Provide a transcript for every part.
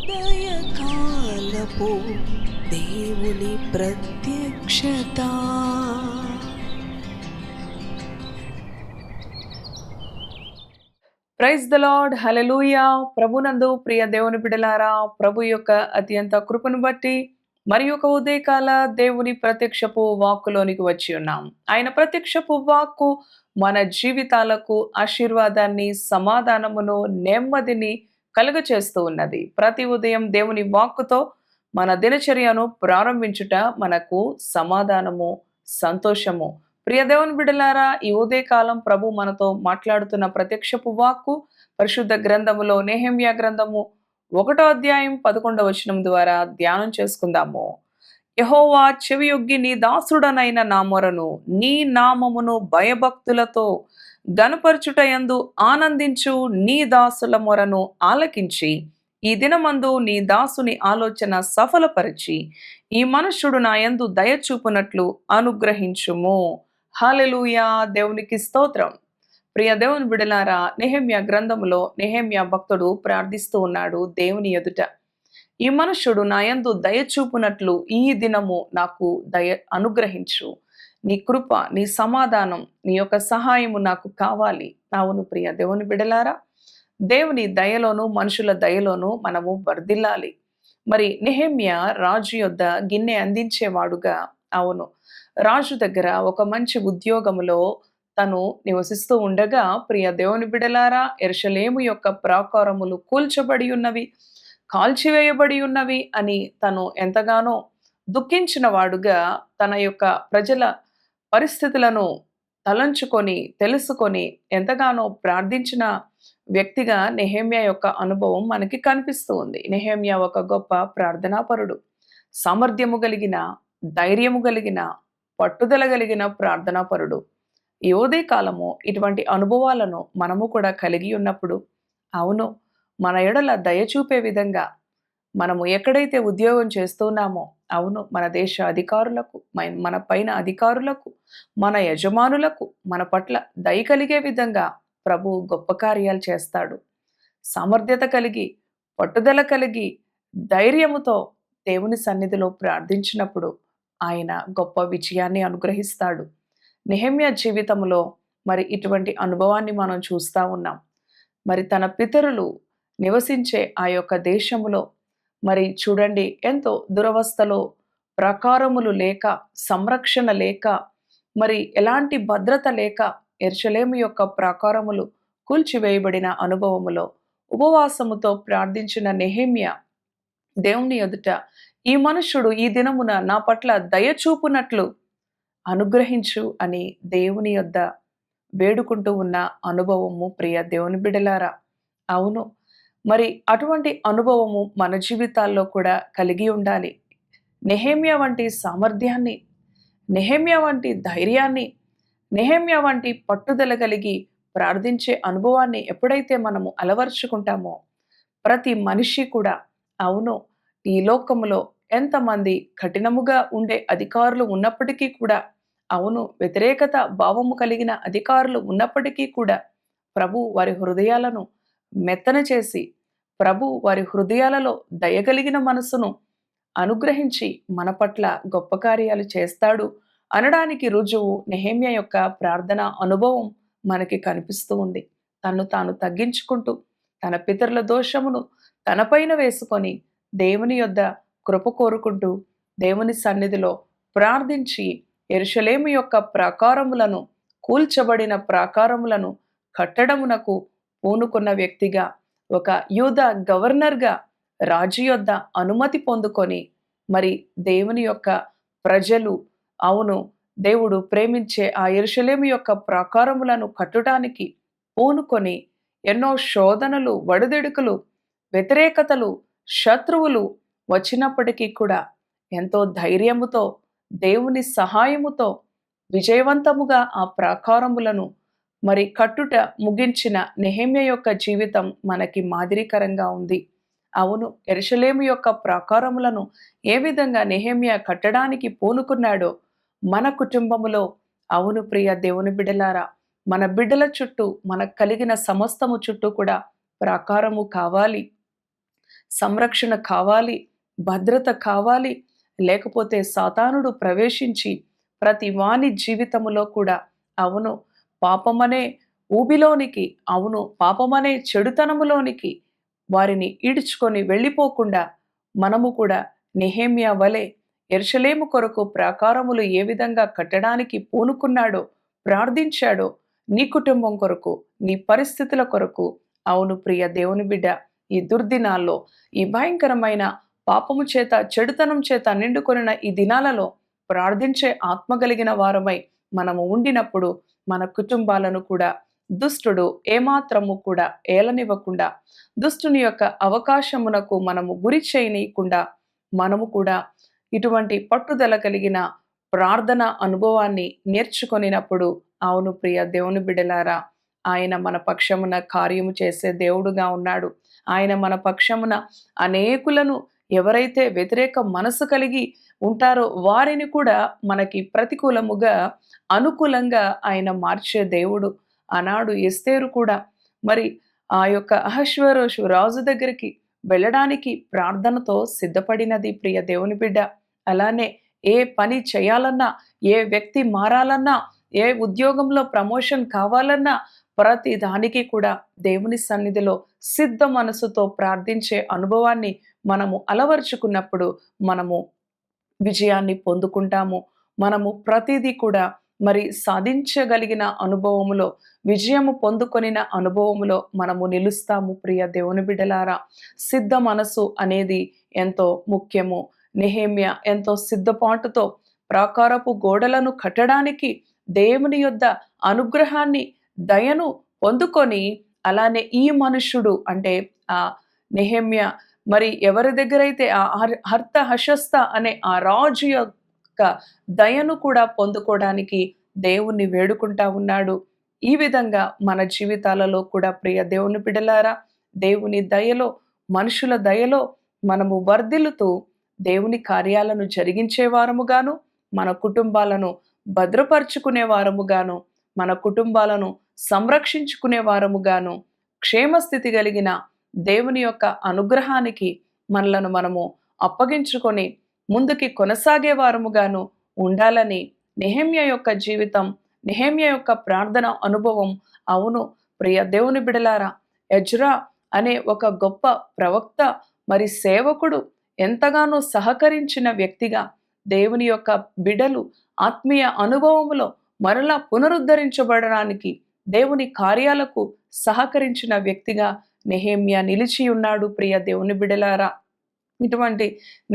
ఉదయకాలపు దేవుని ప్రత్యక్షత. ప్రైజ్ ద లార్డ్, హల్లెలూయా. ప్రభునందు ప్రియ దేవుని బిడ్డలారా, ప్రభు యొక్క అత్యంత కృపను బట్టి మరి ఒక ఉదయకాల దేవుని ప్రత్యక్షపు వాక్కులోనికి వచ్చి ఉన్నాం. ఆయన ప్రత్యక్షపు వాక్కు మన జీవితాలకు ఆశీర్వాదాన్ని, సమాధానమును, నెమ్మదిని కలుగచేస్తూ ఉన్నది. ప్రతి ఉదయం దేవుని వాక్కుతో మన దినచర్యను ప్రారంభించుట మనకు సమాధానము, సంతోషము. ప్రియ దేవుని బిడ్డలారా, ఈ ఉదయకాలం ప్రభు మనతో మాట్లాడుతున్న ప్రత్యక్షపు వాక్కు పరిశుద్ధ గ్రంథములో నెహెమ్యా గ్రంథము 1వ అధ్యాయం 11వ వచనం ద్వారా ధ్యానం చేసుకుందాము. యెహోవా చెవియొగ్గి నీ దాసుడనైన నా మొరను, నీ నామమును భయభక్తులతో గనుపరచుటయందు ఆనందించు నీ దాసుల మొరను ఆలకించి ఈ దినమందు నీ దాసుని ఆలోచన సఫలపరిచి ఈ మనుష్యుడు నా యందు దయచూపునట్లు అనుగ్రహించుము. హల్లెలూయా. దేవునికి స్తోత్రం. ప్రియ దేవుని బిడలారా, నెహెమ్యా గ్రంథములో నెహెమ్యా భక్తుడు ప్రార్థిస్తూ ఉన్నాడు దేవుని ఎదుట. ఈ మనుష్యుడు నా యందు దయచూపునట్లు ఈ దినము నాకు దయ అనుగ్రహించు. నీ కృప, నీ సమాధానం, నీ యొక్క సహాయము నాకు కావాలి. అవును ప్రియ దేవుని బిడలారా, దేవుని దయలోను మనుషుల దయలోను మనము వర్ధిల్లాలి. మరి నెహెమ్యా రాజు యొద్ద గిన్నె అందించేవాడుగా, అవును, రాజు దగ్గర ఒక మంచి ఉద్యోగములో తను నివసిస్తూ ఉండగా, ప్రియ దేవుని బిడలారా, యెరూషలేము యొక్క ప్రాకారములు కూల్చబడి ఉన్నవి, కాల్చివేయబడి ఉన్నవి అని తను ఎంతగానో దుఃఖించిన వాడుగా తన యొక్క ప్రజల పరిస్థితులను తలంచుకొని తెలుసుకొని ఎంతగానో ప్రార్థించిన వ్యక్తిగా నెహెమ్యా యొక్క అనుభవం మనకి కనిపిస్తూ ఉంది. నెహెమ్యా ఒక గొప్ప ప్రార్థనాపరుడు, సామర్థ్యము కలిగిన, ధైర్యము కలిగిన, పట్టుదల కలిగిన ప్రార్థనాపరుడు. ఈ ఉదయకాలము ఇటువంటి అనుభవాలను మనము కూడా కలిగి ఉన్నప్పుడు, అవును, మన ఎడల దయచూపే విధంగా మనము ఎక్కడైతే ఉద్యోగం చేస్తున్నామో, అవును, మన దేశ అధికారులకు, మన పైన అధికారులకు, మన యజమానులకు మన పట్ల దయ కలిగే విధంగా ప్రభు గొప్ప కార్యాలు చేస్తాడు. సామర్థ్యత కలిగి, పట్టుదల కలిగి, ధైర్యముతో దేవుని సన్నిధిలో ప్రార్థించినప్పుడు ఆయన గొప్ప విజయాన్ని అనుగ్రహిస్తాడు. నెహెమ్యా జీవితంలో మరి ఇటువంటి అనుభవాన్ని మనం చూస్తూ ఉన్నాం. మరి తన పితరులు నివసించే ఆ యొక్క దేశములో మరి చూడండి, ఎంతో దురవస్థలో, ప్రాకారములు లేక, సంరక్షణ లేక, మరి ఎలాంటి భద్రత లేక యెరూషలేము యొక్క ప్రాకారములు కూల్చివేయబడిన అనుభవములో ఉపవాసముతో ప్రార్థించిన నెహెమ్యా దేవుని ఎదుట, ఈ మనుష్యుడు ఈ దినమున నా పట్ల దయచూపునట్లు అనుగ్రహించు అని దేవుని యొద్ద వేడుకుంటూ ఉన్న అనుభవము ప్రియ దేవుని బిడలారా. అవును, మరి అటువంటి అనుభవము మన జీవితాల్లో కూడా కలిగి ఉండాలి. నెహెమ్యా వంటి సామర్థ్యాన్ని, నెహెమ్యా వంటి ధైర్యాన్ని, నెహెమ్యా వంటి పట్టుదల కలిగి ప్రార్థించే అనుభవాన్ని ఎప్పుడైతే మనము అలవర్చుకుంటామో, ప్రతి మనిషి కూడా, అవును, ఈ లోకములో ఎంతమంది కఠినముగా ఉండే అధికారులు ఉన్నప్పటికీ కూడా, అవును, వ్యతిరేకత భావము కలిగిన అధికారులు ఉన్నప్పటికీ కూడా, ప్రభు వారి హృదయాలను మెత్తన చేసి, ప్రభు వారి హృదయాలలో దయగలిగిన మనసును అనుగ్రహించి మన పట్ల గొప్ప కార్యాలు చేస్తాడు అనడానికి రుజువు నెహెమ్యా యొక్క ప్రార్థన అనుభవం మనకి కనిపిస్తూ ఉంది. తన్ను తాను తగ్గించుకుంటూ తన పితరుల దోషమును తనపైన వేసుకొని దేవుని యొద్ద కృప కోరుకుంటూ దేవుని సన్నిధిలో ప్రార్థించి యెరూషలేము యొక్క ప్రాకారములను, కూల్చబడిన ప్రాకారములను కట్టడమునకు పూనుకున్న వ్యక్తిగా, ఒక యూదా గవర్నర్గా రాజు యొద్ద అనుమతి పొందుకొని మరి దేవుని యొక్క ప్రజలు, అవును, దేవుడు ప్రేమించే ఆ యెరూషలేము యొక్క ప్రాకారములను కట్టడానికి పూనుకొని ఎన్నో శోధనలు, వడిదుడుకులు, వ్యతిరేకతలు, శత్రువులు వచ్చినప్పటికీ కూడా ఎంతో ధైర్యముతో, దేవుని సహాయముతో విజయవంతముగా ఆ ప్రాకారములను మరి కట్టుట ముగించిన నెహెమ్యా యొక్క జీవితం మనకి మాదిరికరంగా ఉంది. అవును, యెరూషలేము యొక్క ప్రాకారములను ఏ విధంగా నెహెమ్యా కట్టడానికి పూనుకున్నాడో మన కుటుంబములో, అవును ప్రియ దేవుని బిడ్డలారా, మన బిడ్డల చుట్టూ, మనకు కలిగిన సమస్తము చుట్టూ కూడా ప్రాకారము కావాలి. సంరక్షణ కావాలి, భద్రత కావాలి. లేకపోతే సాతానుడు ప్రవేశించి ప్రతి వాని జీవితములో కూడా అవును పాపమనే ఊబిలోనికి, అవును పాపమనే చెడుతనములోనికి వారిని ఈడ్చుకొని వెళ్ళిపోకుండా మనము కూడా నెహెమ్యా వలె యెరూషలేము కొరకు ప్రాకారములు ఏ విధంగా కట్టడానికి పూనుకున్నాడో, ప్రార్థించాడో, నీ కుటుంబం కొరకు, నీ పరిస్థితుల కొరకు, అవును ప్రియ దేవుని బిడ్డ, ఈ దుర్దినాల్లో, ఈ భయంకరమైన పాపము చేత, చెడుతనం చేత నిండుకొనిన ఈ దినాలలో ప్రార్థించే ఆత్మ కలిగిన వారమై మనము ఉండినప్పుడు మన కుటుంబాలను కూడా దుష్టుడు ఏమాత్రము కూడా ఏలనివ్వకుండా, దుష్టుని యొక్క అవకాశమునకు మనము గురి చేయనీయకుండా మనము కూడా ఇటువంటి పట్టుదల కలిగిన ప్రార్థన అనుభవాన్ని నేర్చుకొనినప్పుడు, అవును ప్రియ దేవుని బిడ్డలారా, ఆయన మన పక్షమున కార్యము చేసే దేవుడుగా ఉన్నాడు. ఆయన మన పక్షమున అనేకులను ఎవరైతే వ్యతిరేక మనసు కలిగి ఉంటారో వారిని కూడా మనకి ప్రతికూలముగా, అనుకూలంగా ఆయన మార్చే దేవుడు. ఆనాడు ఎస్తేరు కూడా మరి ఆ యొక్క అహష్వేరోషు రాజు దగ్గరికి వెళ్ళడానికి ప్రార్థనతో సిద్ధపడినది ప్రియ దేవుని బిడ్డ. అలానే ఏ పని చేయాలన్నా, ఏ వ్యక్తి మారాలన్నా, ఏ ఉద్యోగంలో ప్రమోషన్ కావాలన్నా ప్రతి దానికి కూడా దేవుని సన్నిధిలో సిద్ధ మనసుతో ప్రార్థించే అనుభవాన్ని మనము అలవర్చుకున్నప్పుడు మనము విజయాన్ని పొందుకుంటాము. మనము ప్రతిదీ కూడా మరి సాధించగలిగిన అనుభవములో, విజయము పొందుకొనిన అనుభవములో మనము నిలుస్తాము ప్రియ దేవుని బిడ్డలారా. సిద్ధ మనసు అనేది ఎంతో ముఖ్యము. నెహెమ్యా ఎంతో సిద్ధపాటుతో ప్రాకారపు గోడలను కట్టడానికి దేవుని యొద్ద అనుగ్రహాన్ని, దయను పొందుకొని, అలానే ఈ మనుష్యుడు అంటే ఆ నెహెమ్యా మరి ఎవరి దగ్గరైతే ఆ హర్త హషస్త అనే ఆ రాజు యొక్క దయను కూడా పొందుకోవడానికి దేవుణ్ణి వేడుకుంటా ఉన్నాడు. ఈ విధంగా మన జీవితాలలో కూడా ప్రియ దేవుని బిడ్డలారా, దేవుని దయలో, మనుషుల దయలో మనము వర్ధిల్లుతూ దేవుని కార్యాలను జరిగించే వారముగాను, మన కుటుంబాలను భద్రపరుచుకునే వారముగాను, మన కుటుంబాలను సంరక్షించుకునే వారముగాను, క్షేమస్థితి కలిగిన దేవుని యొక్క అనుగ్రహానికి మనలను మనము అప్పగించుకొని ముందుకి కొనసాగే వారముగాను ఉండాలని నెహెమ్యా యొక్క జీవితం, నెహెమ్యా యొక్క ప్రార్థన అనుభవం, అవును ప్రియ దేవుని బిడలారా, ఎజ్రా అనే ఒక గొప్ప ప్రవక్త మరి సేవకుడు ఎంతగానో సహకరించిన వ్యక్తిగా దేవుని యొక్క బిడలు ఆత్మీయ అనుభవములో మరలా పునరుద్ధరించబడడానికి దేవుని కార్యాలకు సహకరించిన వ్యక్తిగా నెహెమ్యా నిలిచి ఉన్నాడు ప్రియ దేవుని బిడలారా. ఇటువంటి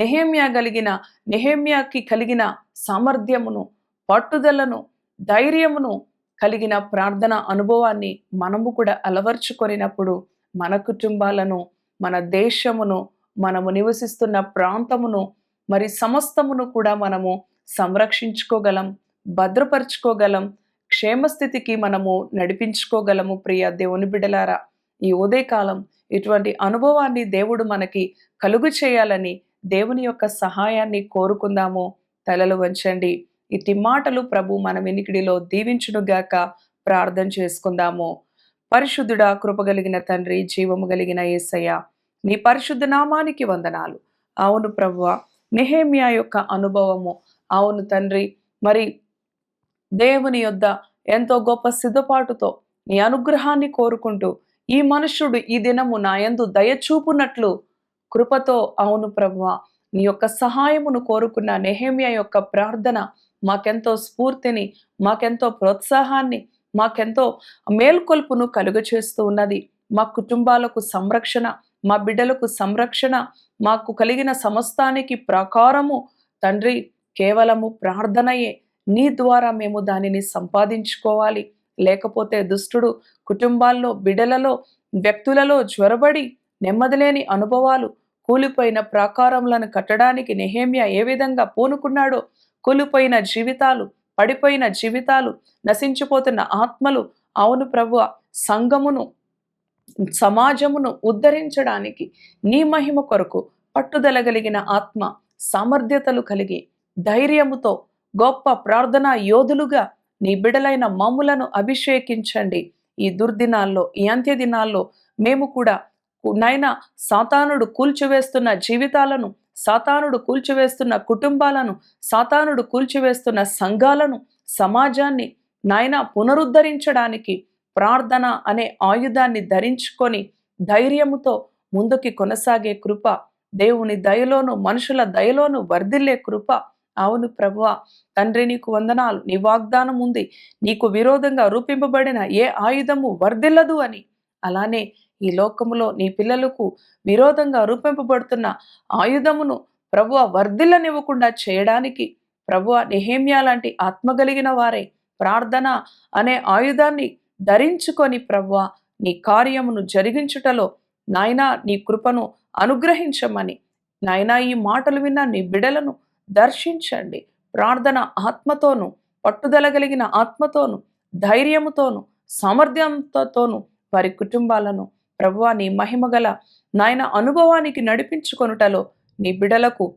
నెహెమ్యాకి కలిగిన సామర్థ్యమును, పట్టుదలను, ధైర్యమును కలిగిన ప్రార్థన అనుభవాన్ని మనము కూడా అలవర్చుకొనినప్పుడు మన కుటుంబాలను, మన దేశమును, మనము నివసిస్తున్న ప్రాంతమును, మరి సమస్తమును కూడా మనము సంరక్షించుకోగలం, భద్రపరుచుకోగలం, క్షేమస్థితికి మనము నడిపించుకోగలము ప్రియ దేవుని బిడ్డలారా. ఈ ఉదయకాలం ఇటువంటి అనుభవాన్ని దేవుడు మనకి కలుగు చేయాలని దేవుని యొక్క సహాయాన్ని కోరుకుందాము. తలలు వంచండి. ఇట్టి మాటలు ప్రభు మన వినికిడిలో దీవించునుగాక. ప్రార్థన చేసుకుందాము. పరిశుద్ధుడా, కృపగలిగిన తండ్రి, జీవము కలిగిన యేసయ్య, నీ పరిశుద్ధ నామానికి వందనాలు. అవును ప్రభువా, నెహెమ్యా యొక్క అనుభవము, అవును తండ్రి, మరి దేవుని యొద్ద ఎంతో గొప్ప సిద్ధపాటుతో నీ అనుగ్రహాన్ని కోరుకుంటూ ఈ మనుష్యుడు ఈ దినము నా యందు దయచూపునట్లు కృపతో, అవును ప్రభువా, నీ యొక్క సహాయమును కోరుకున్న నెహెమ్యా యొక్క ప్రార్థన మాకెంతో స్ఫూర్తిని, మాకెంతో ప్రోత్సాహాన్ని, మాకెంతో మేల్కొల్పును కలుగచేస్తూ ఉన్నది. మా కుటుంబాలకు సంరక్షణ, మా బిడ్డలకు సంరక్షణ, మాకు కలిగిన సమస్తానికి ప్రాకారము తండ్రి కేవలము ప్రార్థనయే. నీ ద్వారా మేము దానిని సంపాదించుకోవాలి. లేకపోతే దుష్టుడు కుటుంబాల్లో, బిడ్డలలో, వ్యక్తులలో జ్వరబడి నెమ్మదిలేని అనుభవాలు, కూలిపోయిన ప్రాకారములను కట్టడానికి నెహెమ్యా ఏ విధంగా పూనుకున్నాడో, కూలిపోయిన జీవితాలు, పడిపోయిన జీవితాలు, నశించిపోతున్న ఆత్మలు, అవును ప్రభువా, సంఘమును, సమాజమును ఉద్ధరించడానికి నీ మహిమ కొరకు పట్టుదల కలిగిన ఆత్మ, సామర్థ్యతలు కలిగి ధైర్యముతో గొప్ప ప్రార్థనా యోధులుగా నీ బిడలైన మమ్ములను అభిషేకించండి. ఈ దుర్దినాల్లో, ఈ అంత్య దినాల్లో మేము కూడా నాయనా సాతానుడు కూల్చివేస్తున్న జీవితాలను, సాతానుడు కూల్చివేస్తున్న కుటుంబాలను, సాతానుడు కూల్చివేస్తున్న సంఘాలను, సమాజాన్ని నాయనా పునరుద్ధరించడానికి ప్రార్థన అనే ఆయుధాన్ని ధరించుకొని ధైర్యముతో ముందుకి కొనసాగే కృప, దేవుని దయలోను మనుషుల దయలోను వర్ధిల్లే కృప. అవును ప్రభువా, తండ్రి నీకు వందనాలు. నీ వాగ్దానం ఉంది, నీకు విరోధంగా రూపింపబడిన ఏ ఆయుధము వర్ధిల్లదు అని. అలానే ఈ లోకములో నీ పిల్లలకు విరోధంగా రూపింపబడుతున్న ఆయుధమును ప్రభువ వర్ధిల్లనివ్వకుండా చేయడానికి ప్రభువ నెహెమ్యా లాంటి ఆత్మగలిగిన వారే ప్రార్థన అనే ఆయుధాన్ని ధరించుకొని ప్రభువ నీ కార్యమును జరిగించుటలో నాయనా నీ కృపను అనుగ్రహించమని, నాయనా ఈ మాటలు విన్న నీ బిడలను దర్శించండి. ప్రార్థన ఆత్మతోను, పట్టుదల కలిగిన ఆత్మతోను, ధైర్యముతోను, సామర్థ్యంతోను వారి కుటుంబాలను ప్రభువా నీ మహిమగల నాయన అనుభవానికి నడిపించుకొనుటలో నీ బిడలకు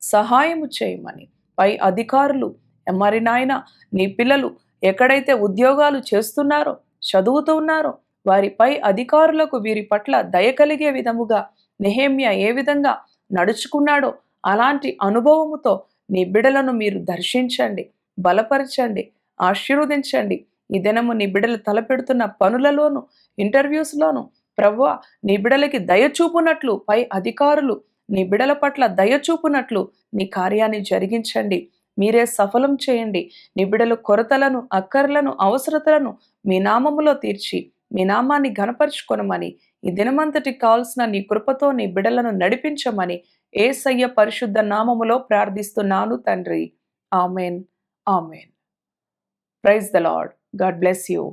సహాయము చేయమని, పై అధికారులు మరి నాయన నీ పిల్లలు ఎక్కడైతే ఉద్యోగాలు చేస్తున్నారో, చదువుతూ ఉన్నారో వారి పై అధికారులకు వీరి పట్ల దయ కలిగే విధముగా నెహెమ్యా ఏ విధంగా నడుచుకున్నాడో అలాంటి అనుభవముతో నీ బిడలను మీరు దర్శించండి, బలపరచండి, ఆశీర్వదించండి. ఈ దినము నీ బిడలు తలపెడుతున్న పనులలోను, ఇంటర్వ్యూస్లోను ప్రభువా నీ బిడలకి దయచూపునట్లు, పై అధికారులు నీ బిడల పట్ల దయచూపునట్లు నీ కార్యాన్ని జరిగించండి. మీరే సఫలం చేయండి. నీ బిడలు కొరతలను, అక్కర్లను, అవసరతలను మీ నామములో తీర్చి మీ నామాన్ని ఘనపరుచుకొనమని, ఈ దినమంతటికి కావాల్సిన నీ కృపతో నీ బిడలను నడిపించమని యేసయ్య పరిశుద్ధ నామములో ప్రార్థిస్తున్నాను తండ్రి. Amen. Amen. Praise the Lord. God bless you.